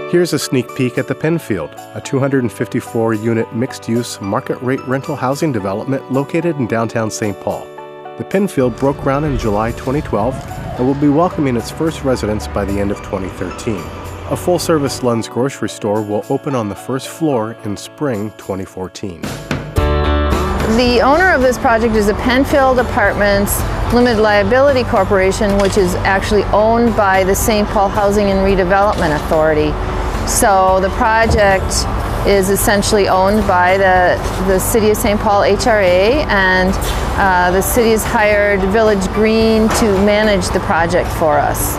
Here's a sneak peek at the Penfield, a 254-unit mixed-use, market-rate rental housing development located in downtown St. Paul. The Penfield broke ground in July 2012 and will be welcoming its first residents by the end of 2013. A full-service Lund's grocery store will open on the first floor in spring 2014. The owner of this project is the Penfield Apartments Limited Liability Corporation, which is actually owned by the St. Paul Housing and Redevelopment Authority. So the project is essentially owned by the City of St. Paul HRA, and the city has hired Village Green to manage the project for us.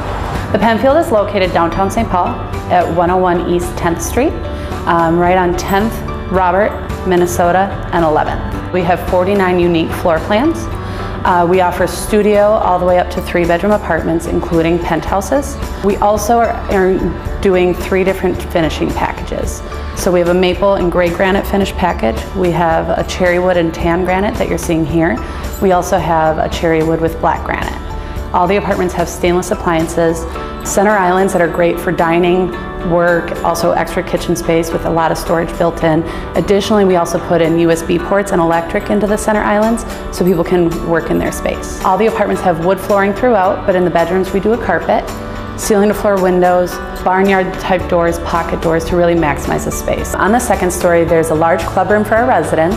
The Penfield is located downtown St. Paul at 101 East 10th Street, right on 10th, Robert, Minnesota, and 11th. We have 49 unique floor plans. We offer studio all the way up to 3-bedroom apartments, including penthouses. We also are doing 3 different finishing packages. So we have a maple and gray granite finish package. We have a cherry wood and tan granite that you're seeing here. We also have a cherry wood with black granite. All the apartments have stainless appliances, center islands that are great for dining, work, also extra kitchen space with a lot of storage built in. Additionally, we also put in USB ports and electric into the center islands so people can work in their space. All the apartments have wood flooring throughout, but in the bedrooms we do a carpet, ceiling to floor windows, barnyard type doors, pocket doors to really maximize the space. On the second story, there's a large club room for our residents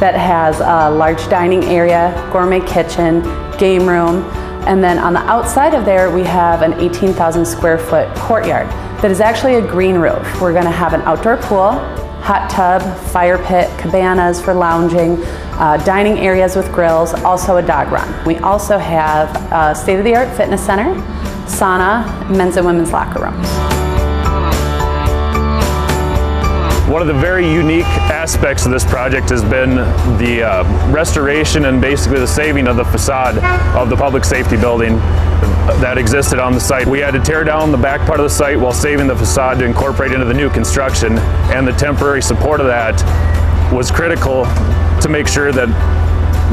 that has a large dining area, gourmet kitchen, game room, and then on the outside of there we have an 18,000 square foot courtyard that is actually a green roof. We're going to have an outdoor pool, hot tub, fire pit, cabanas for lounging, dining areas with grills, also a dog run. We also have a state-of-the-art fitness center, sauna, men's and women's locker rooms. One of the very unique aspects of this project has been the restoration and basically the saving of the facade of the public safety building that existed on the site. We had to tear down the back part of the site while saving the facade to incorporate into the new construction, and the temporary support of that was critical to make sure that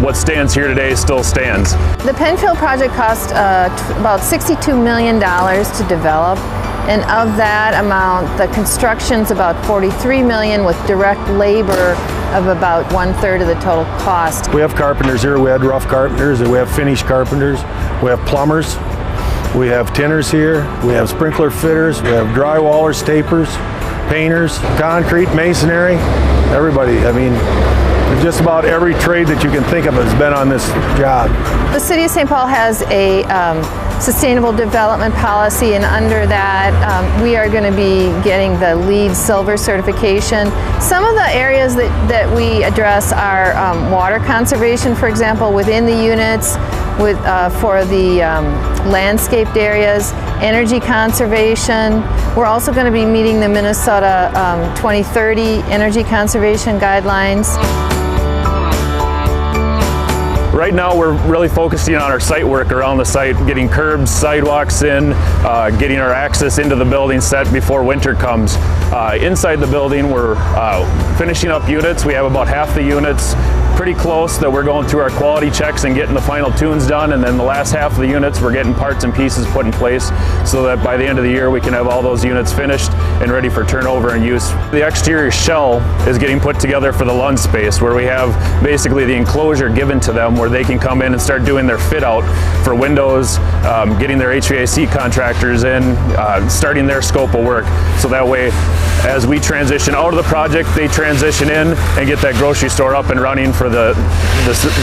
what stands here today still stands. The Penfield project cost about $62 million to develop. And of that amount, the construction's about $43 million with direct labor of about 1/3 of the total cost. We have carpenters here. We have rough carpenters, and we have finished carpenters. We have plumbers. We have tinners here. We have sprinkler fitters. We have drywallers, tapers, painters, concrete, masonry, everybody. I mean, just about every trade that you can think of has been on this job. The City of St. Paul has a sustainable development policy, and under that we are going to be getting the LEED Silver certification. Some of the areas that we address are water conservation, for example, within the units, for the landscaped areas, energy conservation. We're also going to be meeting the Minnesota 2030 energy conservation guidelines. Right now we're really focusing on our site work around the site, getting curbs, sidewalks in, getting our access into the building set before winter comes. Inside the building we're finishing up units. We have about half the units pretty close that we're going through our quality checks and getting the final tunes done, and then the last half of the units we're getting parts and pieces put in place so that by the end of the year we can have all those units finished and ready for turnover and use. The exterior shell is getting put together for the Lund space, where we have basically the enclosure given to them where they can come in and start doing their fit out for windows, getting their HVAC contractors in, starting their scope of work, so that way as we transition out of the project they transition in and get that grocery store up and running for the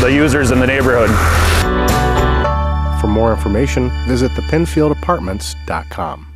users in the neighborhood. For more information, visit thepenfieldapartments.com.